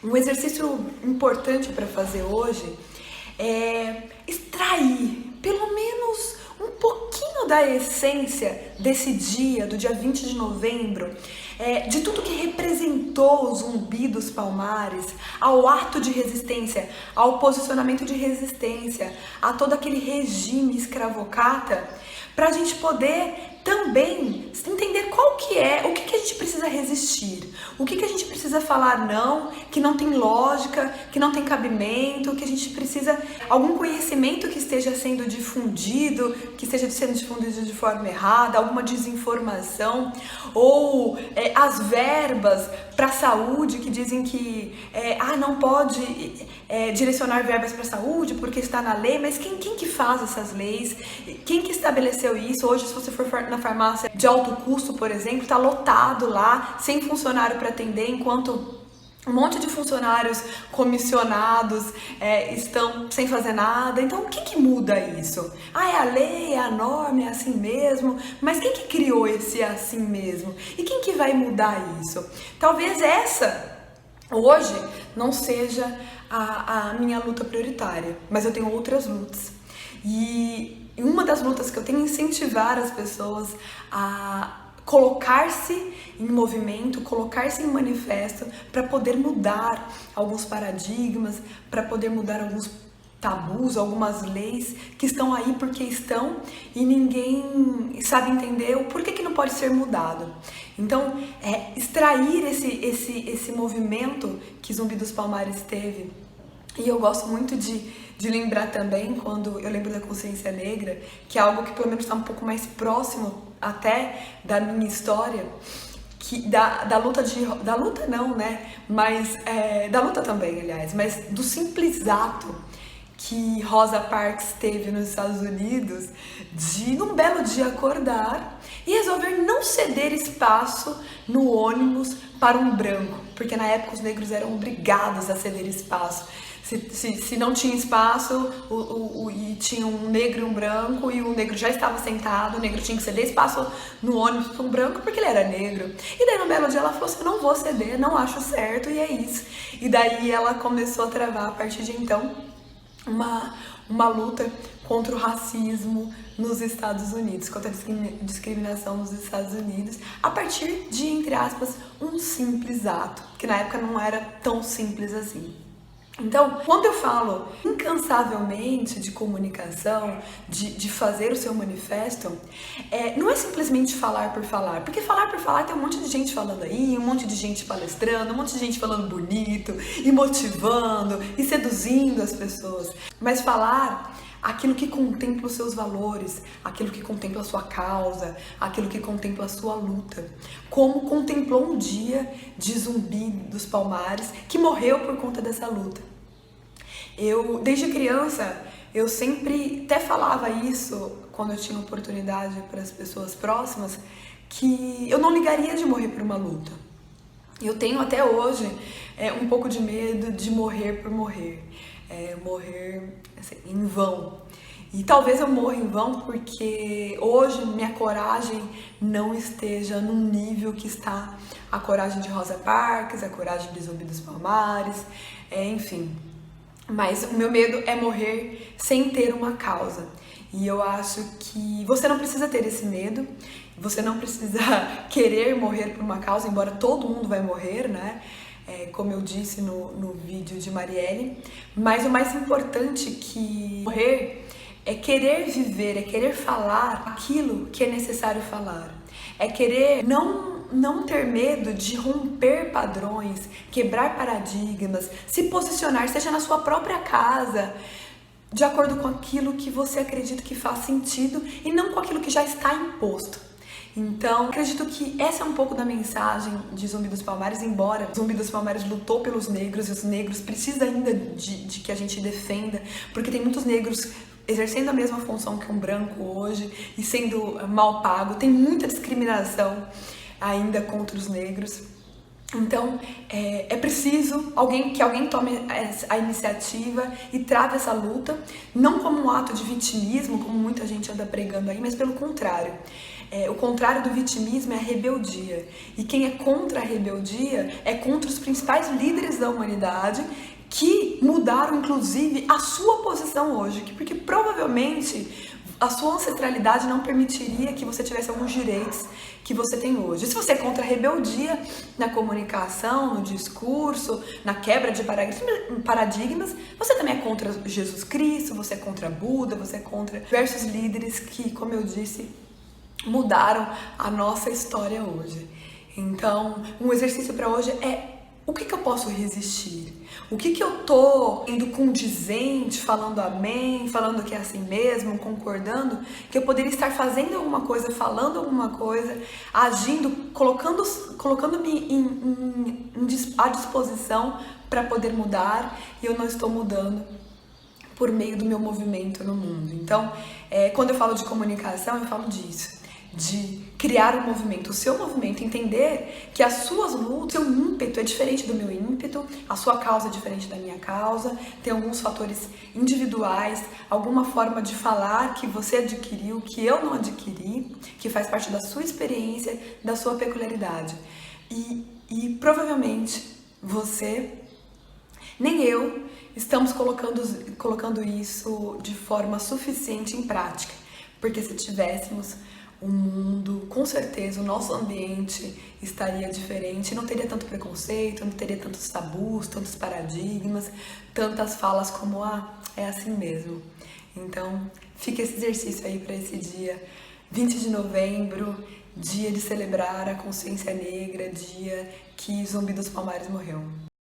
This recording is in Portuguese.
Um exercício importante para fazer hoje é extrair pelo menos um pouquinho da essência desse dia, do dia 20 de novembro, de tudo que representou o Zumbi dos Palmares, ao ato de resistência, ao posicionamento de resistência, a todo aquele regime escravocrata, para a gente poder também entender qual que é, o que a gente precisa resistir, o que a gente precisa falar não, que não tem lógica, que não tem cabimento, que a gente precisa, algum conhecimento que esteja sendo difundido, que esteja sendo difundido de forma errada, alguma desinformação, ou as verbas para a saúde que dizem que não pode direcionar verbas para a saúde porque está na lei, mas quem que faz essas leis? Quem que estabeleceu isso? Hoje, se você for na farmácia de alto custo, por exemplo, está lotado lá, sem funcionário para atender, enquanto um monte de funcionários comissionados estão sem fazer nada. Então, o que muda isso? É a lei, é a norma, é assim mesmo, mas quem que criou esse assim mesmo? E quem que vai mudar isso? Talvez essa, hoje, não seja a minha luta prioritária, mas eu tenho outras lutas. E uma das lutas que eu tenho é incentivar as pessoas a colocar-se em movimento, colocar-se em manifesto para poder mudar alguns paradigmas, para poder mudar alguns tabus, algumas leis que estão aí porque estão e ninguém sabe entender o porquê que não pode ser mudado. Então, extrair esse movimento que Zumbi dos Palmares teve. E eu gosto muito de lembrar também, quando eu lembro da consciência negra, que é algo que pelo menos está um pouco mais próximo até da minha história, que da luta da luta também, aliás, mas do simples ato que Rosa Parks teve nos Estados Unidos de, num belo dia, acordar e resolver não ceder espaço no ônibus para um branco, porque na época os negros eram obrigados a ceder espaço. Se não tinha espaço e tinha um negro e um branco e o negro já estava sentado, o negro tinha que ceder espaço no ônibus para um branco porque ele era negro. E daí no belo dia ela falou assim, eu não vou ceder, não acho certo, e é isso. E daí ela começou a travar a partir de então uma luta contra o racismo nos Estados Unidos, contra a discriminação nos Estados Unidos, a partir de, entre aspas, um simples ato, que na época não era tão simples assim. Então, quando eu falo incansavelmente de comunicação, de fazer o seu manifesto, não é simplesmente falar por falar, porque falar por falar tem um monte de gente falando aí, um monte de gente palestrando, um monte de gente falando bonito, e motivando, e seduzindo as pessoas, mas falar aquilo que contempla os seus valores, aquilo que contempla a sua causa, aquilo que contempla a sua luta, como contemplou um dia de Zumbi dos Palmares que morreu por conta dessa luta. Desde criança, eu sempre até falava isso quando eu tinha oportunidade para as pessoas próximas, que eu não ligaria de morrer por uma luta. Eu tenho até hoje um pouco de medo de morrer por morrer. Morrer assim, em vão. E talvez eu morra em vão porque hoje minha coragem não esteja no nível que está a coragem de Rosa Parks, a coragem de Zumbi dos Palmares, enfim. Mas o meu medo é morrer sem ter uma causa. E eu acho que você não precisa ter esse medo, você não precisa querer morrer por uma causa, embora todo mundo vai morrer, né? Como eu disse no vídeo de Marielle, mas o mais importante que morrer é querer viver, é querer falar aquilo que é necessário falar, é querer não ter medo de romper padrões, quebrar paradigmas, se posicionar, seja na sua própria casa, de acordo com aquilo que você acredita que faz sentido e não com aquilo que já está imposto. Então, acredito que essa é um pouco da mensagem de Zumbi dos Palmares, embora Zumbi dos Palmares lutou pelos negros e os negros precisam ainda de que a gente defenda, porque tem muitos negros exercendo a mesma função que um branco hoje e sendo mal pago, tem muita discriminação ainda contra os negros. Então, é preciso que alguém tome a iniciativa e trave essa luta, não como um ato de vitimismo, como muita gente anda pregando aí, mas pelo contrário. O contrário do vitimismo é a rebeldia. E quem é contra a rebeldia é contra os principais líderes da humanidade que mudaram, inclusive, a sua posição hoje. Porque provavelmente a sua ancestralidade não permitiria que você tivesse alguns direitos que você tem hoje. Se você é contra a rebeldia na comunicação, no discurso, na quebra de paradigmas, você também é contra Jesus Cristo, você é contra Buda, você é contra diversos líderes que, como eu disse, mudaram a nossa história hoje. Então, um exercício para hoje é: o que eu posso resistir? O que eu tô indo condizente, falando amém, falando que é assim mesmo, concordando, que eu poderia estar fazendo alguma coisa, falando alguma coisa, agindo, colocando-me à disposição para poder mudar, e eu não estou mudando por meio do meu movimento no mundo. Então, quando eu falo de comunicação, eu falo disso, de criar um movimento, o seu movimento, entender que as suas lutas, seu ímpeto é diferente do meu ímpeto, a sua causa é diferente da minha causa, tem alguns fatores individuais, alguma forma de falar que você adquiriu, que eu não adquiri, que faz parte da sua experiência, da sua peculiaridade. E provavelmente você, nem eu, estamos colocando isso de forma suficiente em prática, porque se tivéssemos o mundo, com certeza, o nosso ambiente estaria diferente, não teria tanto preconceito, não teria tantos tabus, tantos paradigmas, tantas falas como é assim mesmo. Então, fica esse exercício aí para esse dia 20 de novembro, dia de celebrar a consciência negra, dia que Zumbi dos Palmares morreu.